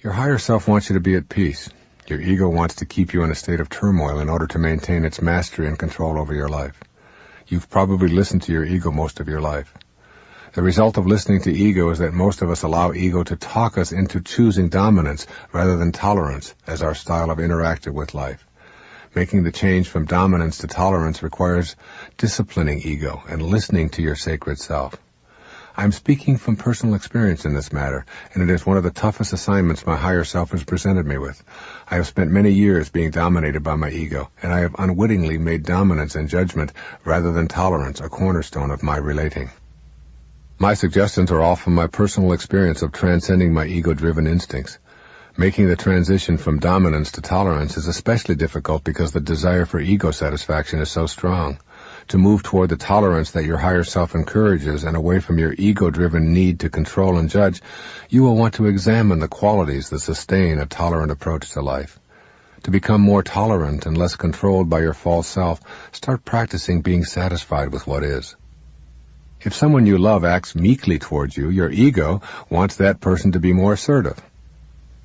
Your higher self wants you to be at peace. Your ego wants to keep you in a state of turmoil in order to maintain its mastery and control over your life. You've probably listened to your ego most of your life. The result of listening to ego is that most of us allow ego to talk us into choosing dominance rather than tolerance as our style of interacting with life. Making the change from dominance to tolerance requires disciplining ego and listening to your sacred self. I'm speaking from personal experience in this matter, and it is one of the toughest assignments my higher self has presented me with. I have spent many years being dominated by my ego, and I have unwittingly made dominance and judgment rather than tolerance a cornerstone of my relating. My suggestions are all from my personal experience of transcending my ego-driven instincts. Making the transition from dominance to tolerance is especially difficult because the desire for ego satisfaction is so strong. To move toward the tolerance that your higher self encourages and away from your ego-driven need to control and judge, you will want to examine the qualities that sustain a tolerant approach to life. To become more tolerant and less controlled by your false self, start practicing being satisfied with what is. If someone you love acts meekly towards you, your ego wants that person to be more assertive.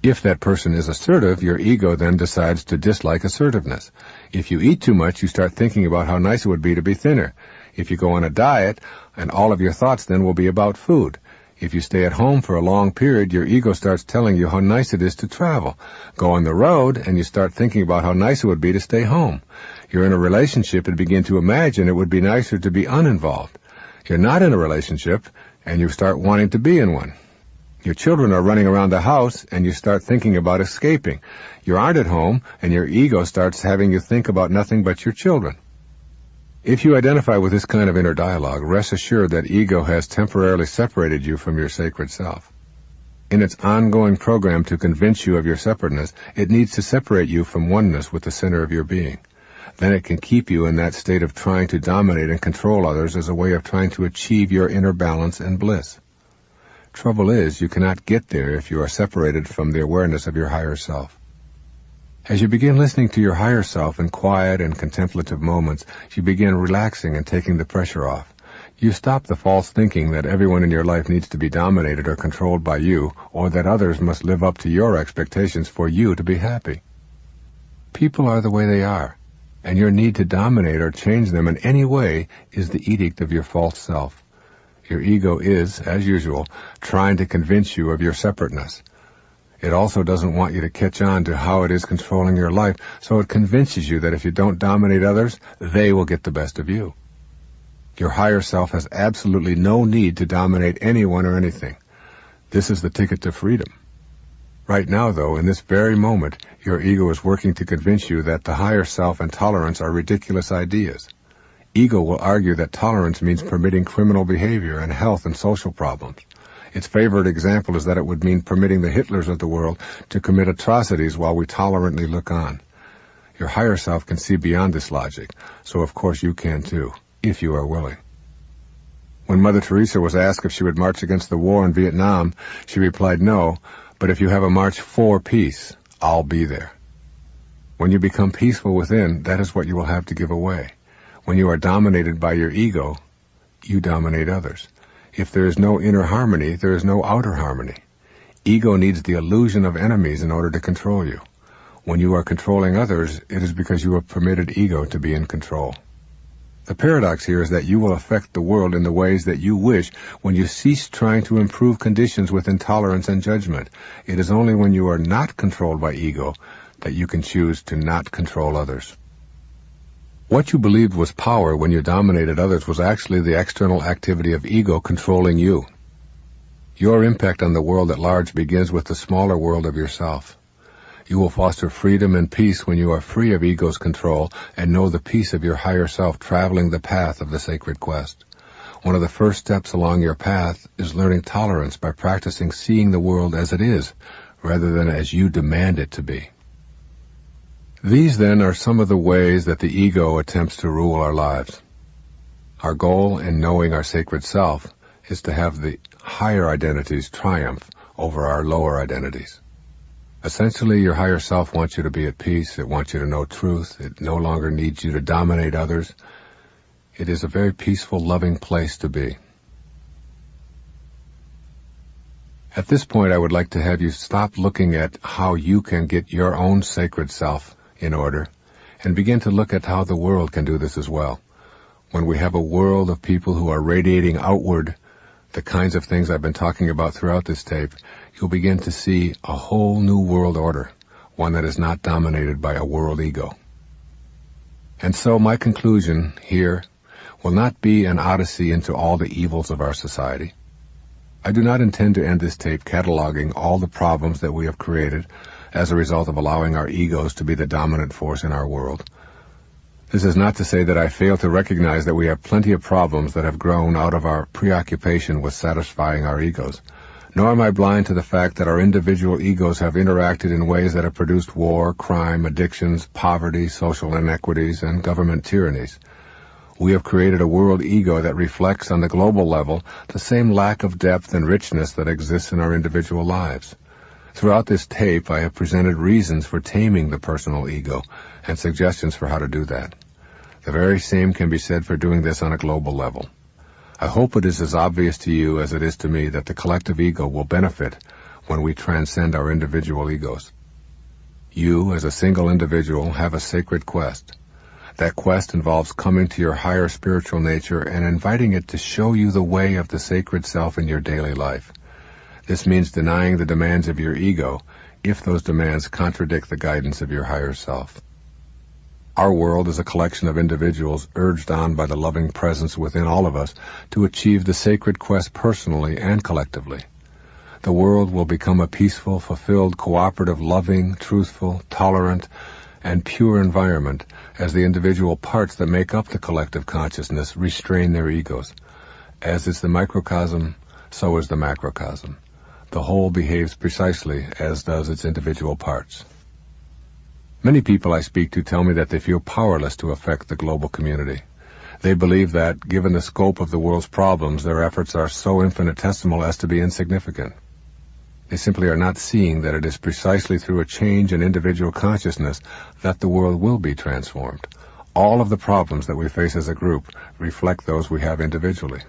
If that person is assertive, your ego then decides to dislike assertiveness. If you eat too much, you start thinking about how nice it would be to be thinner. If you go on a diet, and all of your thoughts then will be about food. If you stay at home for a long period, your ego starts telling you how nice it is to travel. Go on the road, and you start thinking about how nice it would be to stay home. You're in a relationship and begin to imagine it would be nicer to be uninvolved. You're not in a relationship, and you start wanting to be in one. Your children are running around the house, and you start thinking about escaping. You aren't at home, and your ego starts having you think about nothing but your children. If you identify with this kind of inner dialogue, rest assured that ego has temporarily separated you from your sacred self. In its ongoing program to convince you of your separateness, it needs to separate you from oneness with the center of your being. Then it can keep you in that state of trying to dominate and control others as a way of trying to achieve your inner balance and bliss. Trouble is, you cannot get there if you are separated from the awareness of your higher self. As you begin listening to your higher self in quiet and contemplative moments, you begin relaxing and taking the pressure off. You stop the false thinking that everyone in your life needs to be dominated or controlled by you, or that others must live up to your expectations for you to be happy. People are the way they are, and your need to dominate or change them in any way is the edict of your false self. Your ego is, as usual, trying to convince you of your separateness. It also doesn't want you to catch on to how it is controlling your life, so it convinces you that if you don't dominate others, they will get the best of you. Your higher self has absolutely no need to dominate anyone or anything. This is the ticket to freedom. Right now, though, in this very moment, your ego is working to convince you that the higher self and tolerance are ridiculous ideas. Ego will argue that tolerance means permitting criminal behavior and health and social problems. Its favorite example is that it would mean permitting the Hitlers of the world to commit atrocities while we tolerantly look on. Your higher self can see beyond this logic, so of course you can too, if you are willing. When Mother Teresa was asked if she would march against the war in Vietnam, she replied, "No, but if you have a march for peace, I'll be there." When you become peaceful within, that is what you will have to give away. When you are dominated by your ego, you dominate others. If there is no inner harmony, there is no outer harmony. Ego needs the illusion of enemies in order to control you. When you are controlling others, it is because you have permitted ego to be in control. The paradox here is that you will affect the world in the ways that you wish when you cease trying to improve conditions with intolerance and judgment. It is only when you are not controlled by ego that you can choose to not control others. What you believed was power when you dominated others was actually the external activity of ego controlling you. Your impact on the world at large begins with the smaller world of yourself. You will foster freedom and peace when you are free of ego's control and know the peace of your higher self traveling the path of the sacred quest. One of the first steps along your path is learning tolerance by practicing seeing the world as it is, rather than as you demand it to be. These, then, are some of the ways that the ego attempts to rule our lives. Our goal in knowing our sacred self is to have the higher identities triumph over our lower identities. Essentially, your higher self wants you to be at peace. It wants you to know truth. It no longer needs you to dominate others. It is a very peaceful, loving place to be. At this point, I would like to have you stop looking at how you can get your own sacred self in order and begin to look at how the world can do this as well. When we have a world of people who are radiating outward the kinds of things I've been talking about throughout this tape, you'll begin to see a whole new world order, one that is not dominated by a world ego. And so my conclusion here will not be an odyssey into all the evils of our society. I do not intend to end this tape cataloging all the problems that we have created as a result of allowing our egos to be the dominant force in our world. This is not to say that I fail to recognize that we have plenty of problems that have grown out of our preoccupation with satisfying our egos, nor am I blind to the fact that our individual egos have interacted in ways that have produced war, crime, addictions, poverty, social inequities, and government tyrannies. We have created a world ego that reflects on the global level the same lack of depth and richness that exists in our individual lives. Throughout this tape, I have presented reasons for taming the personal ego and suggestions for how to do that. The very same can be said for doing this on a global level. I hope it is as obvious to you as it is to me that the collective ego will benefit when we transcend our individual egos. You, as a single individual, have a sacred quest. That quest involves coming to your higher spiritual nature and inviting it to show you the way of the sacred self in your daily life. This means denying the demands of your ego if those demands contradict the guidance of your higher self. Our world is a collection of individuals urged on by the loving presence within all of us to achieve the sacred quest personally and collectively. The world will become a peaceful, fulfilled, cooperative, loving, truthful, tolerant, and pure environment as the individual parts that make up the collective consciousness restrain their egos. As is the microcosm, so is the macrocosm. The whole behaves precisely as does its individual parts. Many people I speak to tell me that they feel powerless to affect the global community. They believe that, given the scope of the world's problems, their efforts are so infinitesimal as to be insignificant. They simply are not seeing that it is precisely through a change in individual consciousness that the world will be transformed. All of the problems that we face as a group reflect those we have individually.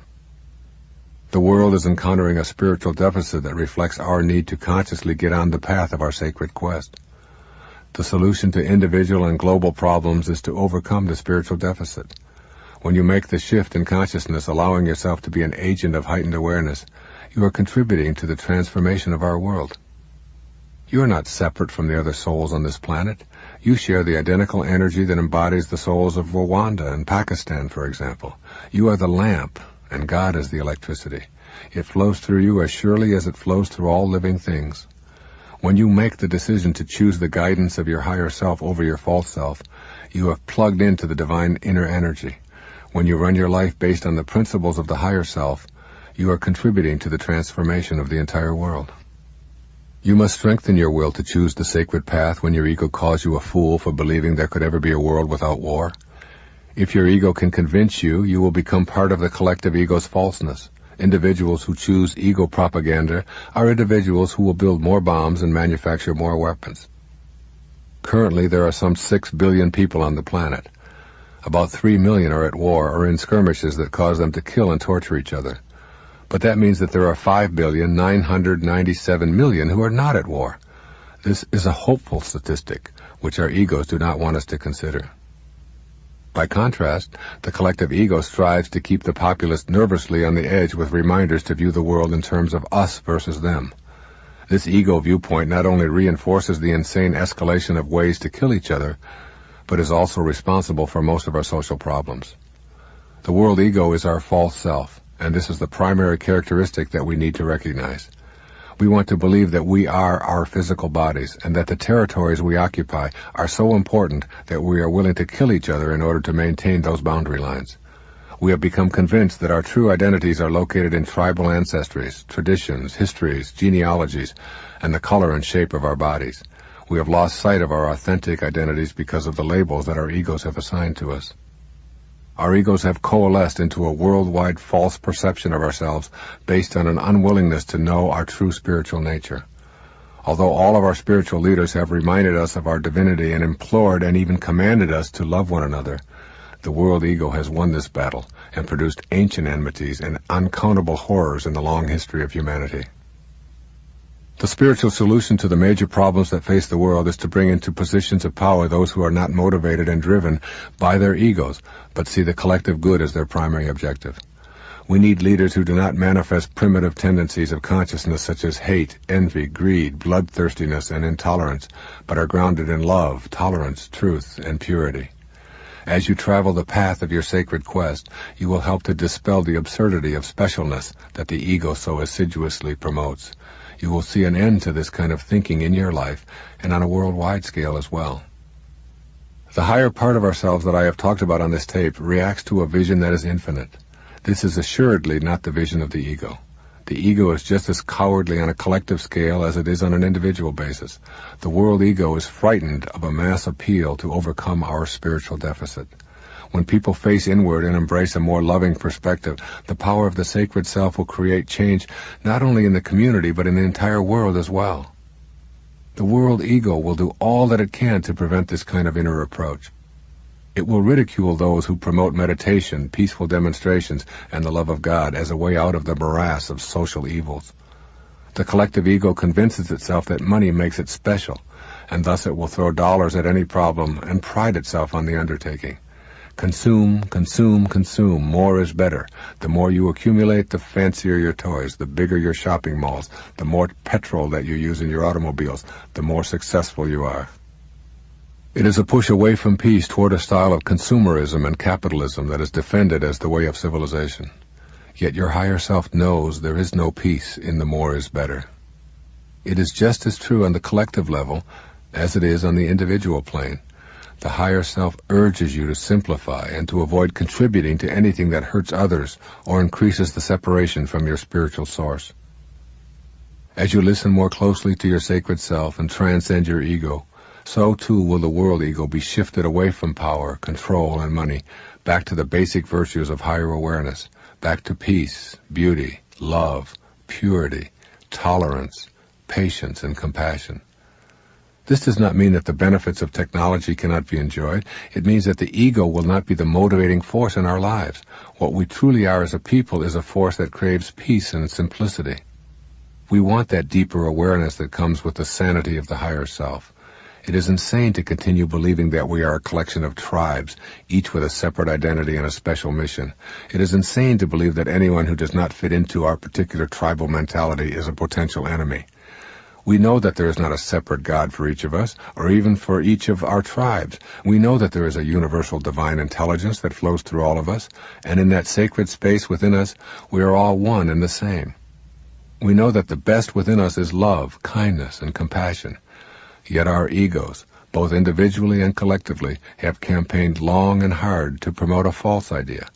The world is encountering a spiritual deficit that reflects our need to consciously get on the path of our sacred quest. The solution to individual and global problems is to overcome the spiritual deficit. When you make the shift in consciousness, allowing yourself to be an agent of heightened awareness, you are contributing to the transformation of our world. You are not separate from the other souls on this planet. You share the identical energy that embodies the souls of Rwanda and Pakistan, for example. You are the lamp, and God is the electricity. It flows through you as surely as it flows through all living things. When you make the decision to choose the guidance of your higher self over your false self, you have plugged into the divine inner energy. When you run your life based on the principles of the higher self, you are contributing to the transformation of the entire world. You must strengthen your will to choose the sacred path when your ego calls you a fool for believing there could ever be a world without war. If your ego can convince you, you will become part of the collective ego's falseness. Individuals who choose ego propaganda are individuals who will build more bombs and manufacture more weapons. Currently, there are some 6 billion people on the planet. About 3 million are at war or in skirmishes that cause them to kill and torture each other. But that means that there are 5,997,000,000 who are not at war. This is a hopeful statistic, which our egos do not want us to consider. By contrast, the collective ego strives to keep the populace nervously on the edge with reminders to view the world in terms of us versus them. This ego viewpoint not only reinforces the insane escalation of ways to kill each other, but is also responsible for most of our social problems. The world ego is our false self, and this is the primary characteristic that we need to recognize. We want to believe that we are our physical bodies, and that the territories we occupy are so important that we are willing to kill each other in order to maintain those boundary lines. We have become convinced that our true identities are located in tribal ancestries, traditions, histories, genealogies, and the color and shape of our bodies. We have lost sight of our authentic identities because of the labels that our egos have assigned to us. Our egos have coalesced into a worldwide false perception of ourselves based on an unwillingness to know our true spiritual nature. Although all of our spiritual leaders have reminded us of our divinity and implored and even commanded us to love one another, the world ego has won this battle and produced ancient enmities and uncountable horrors in the long history of humanity. The spiritual solution to the major problems that face the world is to bring into positions of power those who are not motivated and driven by their egos, but see the collective good as their primary objective. We need leaders who do not manifest primitive tendencies of consciousness such as hate, envy, greed, bloodthirstiness, and intolerance, but are grounded in love, tolerance, truth, and purity. As you travel the path of your sacred quest, you will help to dispel the absurdity of specialness that the ego so assiduously promotes. You will see an end to this kind of thinking in your life and on a worldwide scale as well. The higher part of ourselves that I have talked about on this tape reacts to a vision that is infinite. This is assuredly not the vision of the ego. The ego is just as cowardly on a collective scale as it is on an individual basis. The world ego is frightened of a mass appeal to overcome our spiritual deficit. When people face inward and embrace a more loving perspective, the power of the sacred self will create change not only in the community but in the entire world as well. The world ego will do all that it can to prevent this kind of inner approach. It will ridicule those who promote meditation, peaceful demonstrations, and the love of God as a way out of the morass of social evils. The collective ego convinces itself that money makes it special, and thus it will throw dollars at any problem and pride itself on the undertaking. Consume, consume, consume. More is better. The more you accumulate, the fancier your toys, the bigger your shopping malls, the more petrol that you use in your automobiles, the more successful you are. It is a push away from peace toward a style of consumerism and capitalism that is defended as the way of civilization. Yet your higher self knows there is no peace in the more is better. It is just as true on the collective level as it is on the individual plane. The higher self urges you to simplify and to avoid contributing to anything that hurts others or increases the separation from your spiritual source. As you listen more closely to your sacred self and transcend your ego, so too will the world ego be shifted away from power, control, and money, back to the basic virtues of higher awareness, back to peace, beauty, love, purity, tolerance, patience, and compassion. This does not mean that the benefits of technology cannot be enjoyed. It means that the ego will not be the motivating force in our lives. What we truly are as a people is a force that craves peace and simplicity. We want that deeper awareness that comes with the sanity of the higher self. It is insane to continue believing that we are a collection of tribes, each with a separate identity and a special mission. It is insane to believe that anyone who does not fit into our particular tribal mentality is a potential enemy. We know that there is not a separate God for each of us, or even for each of our tribes. We know that there is a universal divine intelligence that flows through all of us, and in that sacred space within us, we are all one and the same. We know that the best within us is love, kindness, and compassion. Yet our egos, both individually and collectively, have campaigned long and hard to promote a false idea.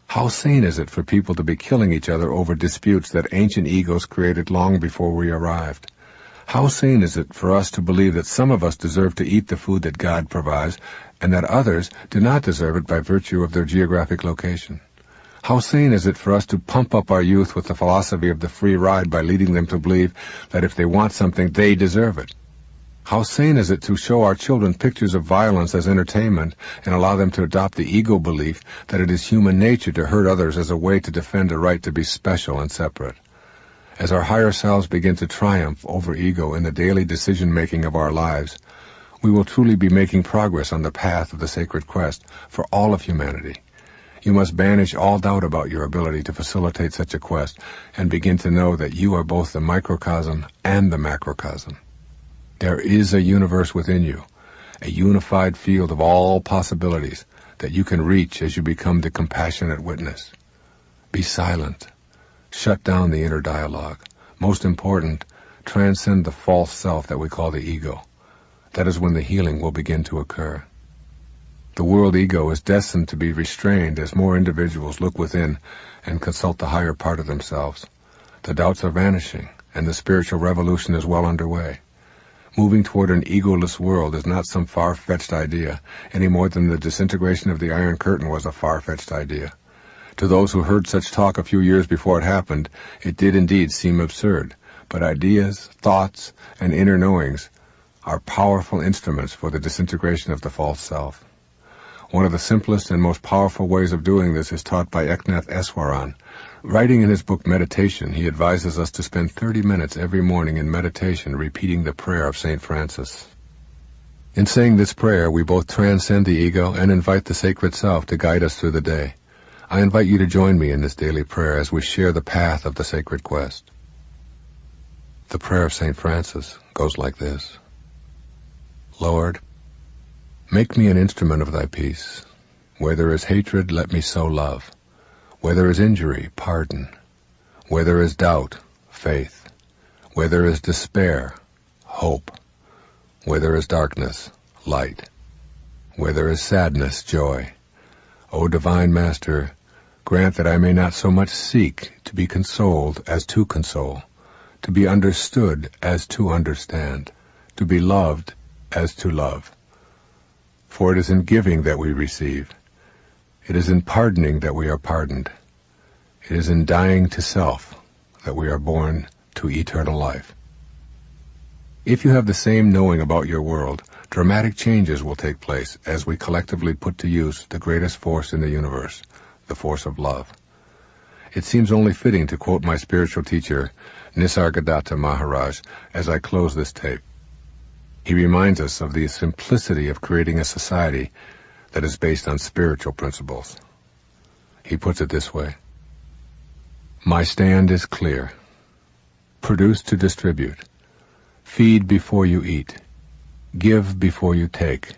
How sane is it for people to be killing each other over disputes that ancient egos created long before we arrived? How sane is it for us to believe that some of us deserve to eat the food that God provides, and that others do not deserve it by virtue of their geographic location? How sane is it for us to pump up our youth with the philosophy of the free ride by leading them to believe that if they want something, they deserve it? How sane is it to show our children pictures of violence as entertainment and allow them to adopt the ego belief that it is human nature to hurt others as a way to defend a right to be special and separate? As our higher selves begin to triumph over ego in the daily decision-making of our lives, we will truly be making progress on the path of the sacred quest for all of humanity. You must banish all doubt about your ability to facilitate such a quest and begin to know that you are both the microcosm and the macrocosm. There is a universe within you, a unified field of all possibilities that you can reach as you become the compassionate witness. Be silent. Shut down the inner dialogue. Most important, transcend the false self that we call the ego. That is when the healing will begin to occur. The world ego is destined to be restrained as more individuals look within and consult the higher part of themselves. The doubts are vanishing, and the spiritual revolution is well underway. Moving toward an egoless world is not some far-fetched idea, any more than the disintegration of the Iron Curtain was a far-fetched idea. To those who heard such talk a few years before it happened, it did indeed seem absurd, but ideas, thoughts, and inner knowings are powerful instruments for the disintegration of the false self. One of the simplest and most powerful ways of doing this is taught by Eknath Eswaran. Writing in his book Meditation, he advises us to spend 30 minutes every morning in meditation repeating the prayer of St. Francis. In saying this prayer, we both transcend the ego and invite the sacred self to guide us through the day. I invite you to join me in this daily prayer as we share the path of the sacred quest. The prayer of St. Francis goes like this. Lord, make me an instrument of thy peace. Where there is hatred, let me sow love. Where there is injury, pardon. Where there is doubt, faith. Where there is despair, hope. Where there is darkness, light. Where there is sadness, joy. O divine Master, grant that I may not so much seek to be consoled as to console, to be understood as to understand, to be loved as to love. For it is in giving that we receive. It is in pardoning that we are pardoned. It is in dying to self that we are born to eternal life. If you have the same knowing about your world, dramatic changes will take place as we collectively put to use the greatest force in the universe, the force of love. It seems only fitting to quote my spiritual teacher, Nisargadatta Maharaj, as I close this tape. He reminds us of the simplicity of creating a society that is based on spiritual principles. He puts it this way. My stand is clear. Produce to distribute. Feed before you eat. Give before you take.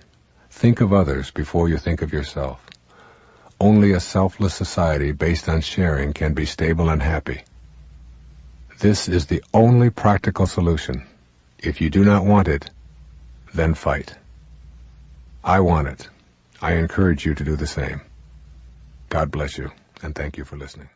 Think of others before you think of yourself. Only a selfless society based on sharing can be stable and happy. This is the only practical solution. If you do not want it, then fight. I want it. I encourage you to do the same. God bless you, and thank you for listening.